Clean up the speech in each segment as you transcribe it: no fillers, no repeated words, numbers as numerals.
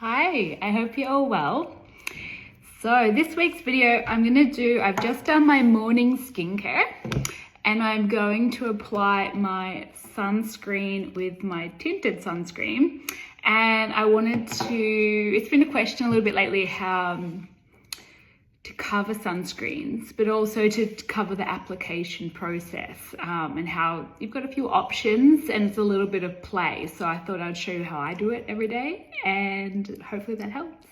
Hi, I hope you're all well. So this week's video I've just done my morning skincare and I'm going to apply my sunscreen with my tinted sunscreen. And it's been a question a little bit lately how to cover sunscreens, but also to cover the application process and how you've got a few options and it's a little bit of play. So I thought I'd show you how I do it every day and hopefully that helps.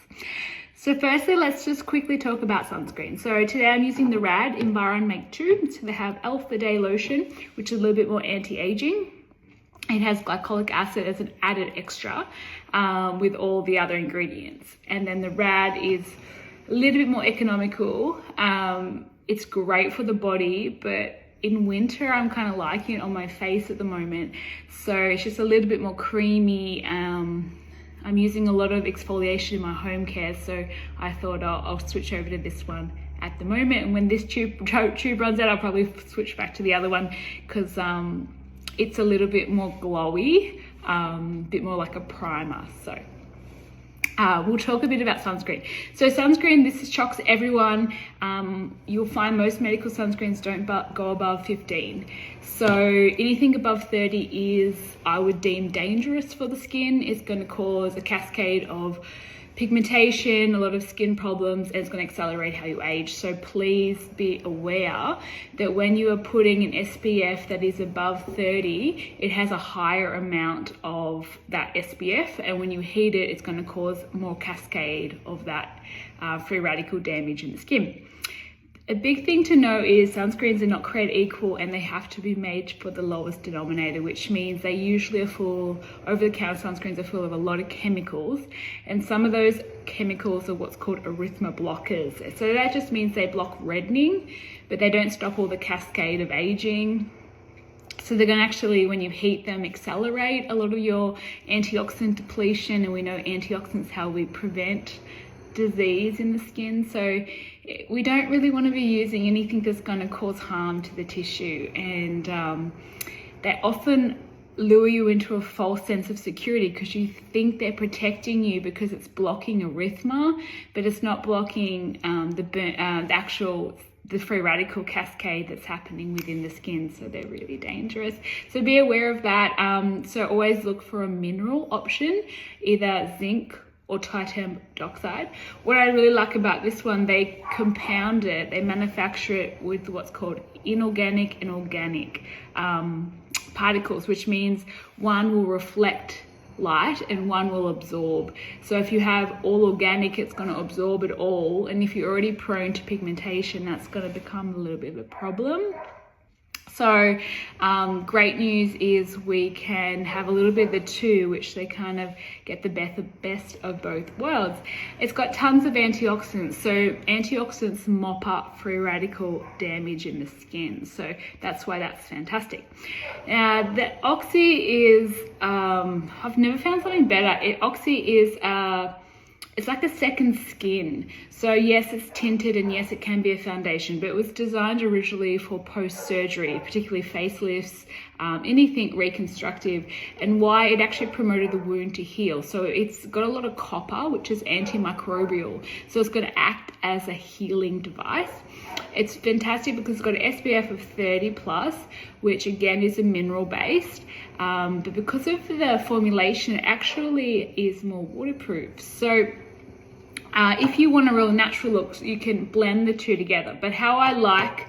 So firstly, let's just quickly talk about sunscreen. So today I'm using the Rad Environ Make 2. So they have Elf the Day Lotion, which is a little bit more anti-aging. It has glycolic acid as an added extra with all the other ingredients. And then the Rad is a little bit more economical. It's great for the body, but in winter I'm kind of liking it on my face at the moment. So it's just a little bit more creamy. I'm using a lot of exfoliation in my home care, so I thought I'll switch over to this one at the moment. And when this tube runs out, I'll probably switch back to the other one because it's a little bit more glowy, a bit more like a primer. So we'll talk a bit about sunscreen. So sunscreen, this shocks everyone. You'll find most medical sunscreens don't go above 15. So anything above 30 I would deem dangerous for the skin. It's going to cause a cascade of pigmentation, a lot of skin problems, and it's going to accelerate how you age. So please be aware that when you are putting an SPF that is above 30, it has a higher amount of that SPF, and when you heat it, it's going to cause more cascade of that free radical damage in the skin. A big thing to know is sunscreens are not created equal and they have to be made for the lowest denominator, which means they usually are full, over-the-counter sunscreens are full of a lot of chemicals, and some of those chemicals are what's called erythema blockers. So that just means they block reddening, but they don't stop all the cascade of aging. So they're going to actually, when you heat them, accelerate a lot of your antioxidant depletion, and we know antioxidants how we prevent disease in the skin. So we don't really want to be using anything that's going to cause harm to the tissue, and they often lure you into a false sense of security because you think they're protecting you because it's blocking erythema, but it's not blocking the free radical cascade that's happening within the skin. So they're really dangerous. So be aware of that. So always look for a mineral option, either zinc or titanium dioxide. What I really like about this one, they compound it, they manufacture it with what's called inorganic and organic particles, which means one will reflect light and one will absorb. So if you have all organic, it's going to absorb it all, and if you're already prone to pigmentation, that's going to become a little bit of a problem. So great news is we can have a little bit of the two, which they kind of get the best of both worlds. It's got tons of antioxidants. So antioxidants mop up free radical damage in the skin. So that's why that's fantastic. The Oxy is, I've never found something better. Oxy is, it's like a second skin. So yes, it's tinted and yes, it can be a foundation, but it was designed originally for post-surgery, particularly facelifts, anything reconstructive, and why it actually promoted the wound to heal. So it's got a lot of copper, which is antimicrobial. So it's going to act as a healing device. It's fantastic because it's got an SPF of 30 plus, which again is a mineral based. But because of the formulation, it actually is more waterproof. So if you want a real natural look, you can blend the two together. But how I like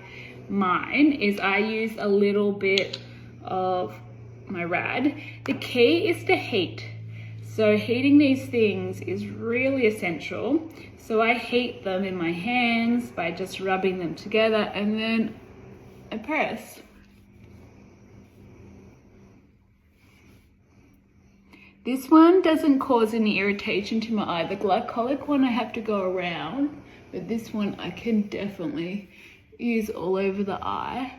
mine is I use a little bit of my Rad. The key is to heat. So heating these things is really essential. So I heat them in my hands by just rubbing them together, and then I press. This one doesn't cause any irritation to my eye. The glycolic one I have to go around, but this one I can definitely use all over the eye.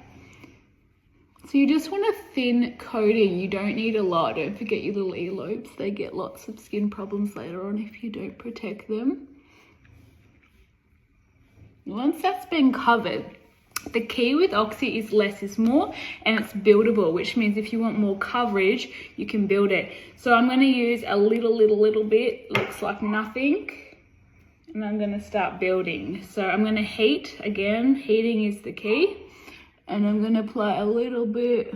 So you just want a thin coating. You don't need a lot. Don't forget your little earlobes. They get lots of skin problems later on if you don't protect them. Once that's been covered, The key with Oxy is less is more, and it's buildable, which means if you want more coverage, you can build it. So I'm going to use a little bit, looks like nothing, and I'm going to start building. So I'm going to heat, again, heating is the key, and I'm going to apply a little bit.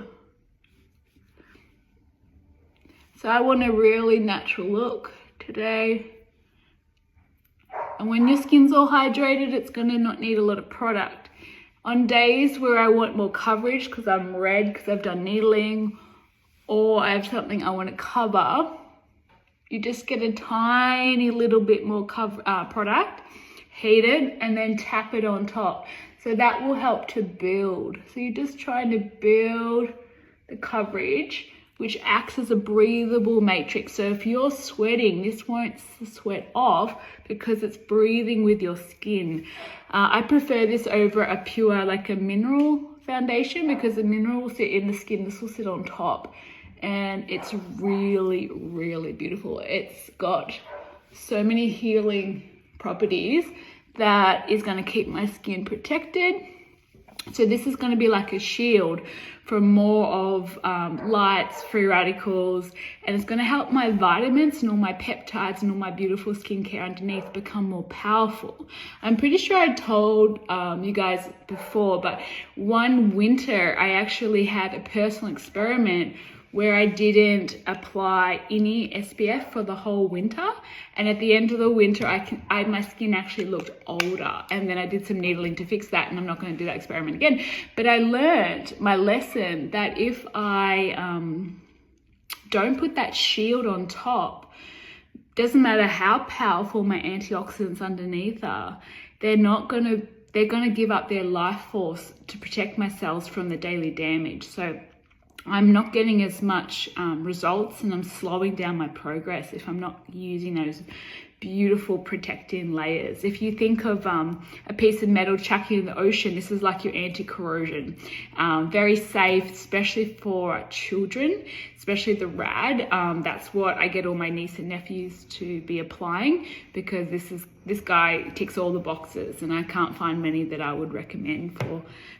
So I want a really natural look today. And when your skin's all hydrated, it's going to not need a lot of product. On days where I want more coverage because I'm red because I've done needling, or I have something I want to cover, you just get a tiny little bit more product, heat it, and then tap it on top. So that will help to build. So you're just trying to build the coverage, which acts as a breathable matrix. So if you're sweating, this won't sweat off because it's breathing with your skin. I prefer this over a pure, like a mineral foundation, because the mineral will sit in the skin, this will sit on top. And it's really, really beautiful. It's got so many healing properties that is going to keep my skin protected. So this is going to be like a shield from more of lights, free radicals, and it's going to help my vitamins and all my peptides and all my beautiful skincare underneath become more powerful. I'm pretty sure I told you guys before, but one winter I actually had a personal experiment where I didn't apply any SPF for the whole winter, and at the end of the winter my skin actually looked older, and then I did some needling to fix that, and I'm not going to do that experiment again. But I learned my lesson that if I don't put that shield on top, doesn't matter how powerful my antioxidants underneath are, they're going to give up their life force to protect my cells from the daily damage. So I'm not getting as much results, and I'm slowing down my progress if I'm not using those beautiful protecting layers. If you think of a piece of metal chucking in the ocean, this is like your anti-corrosion. Very safe, especially for children, especially the rad. That's what I get all my niece and nephews to be applying, because this guy ticks all the boxes, and I can't find many that I would recommend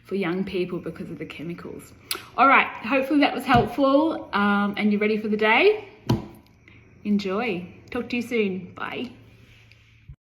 for young people because of the chemicals. All right, hopefully that was helpful, and you're ready for the day. Enjoy. Talk to you soon. Bye.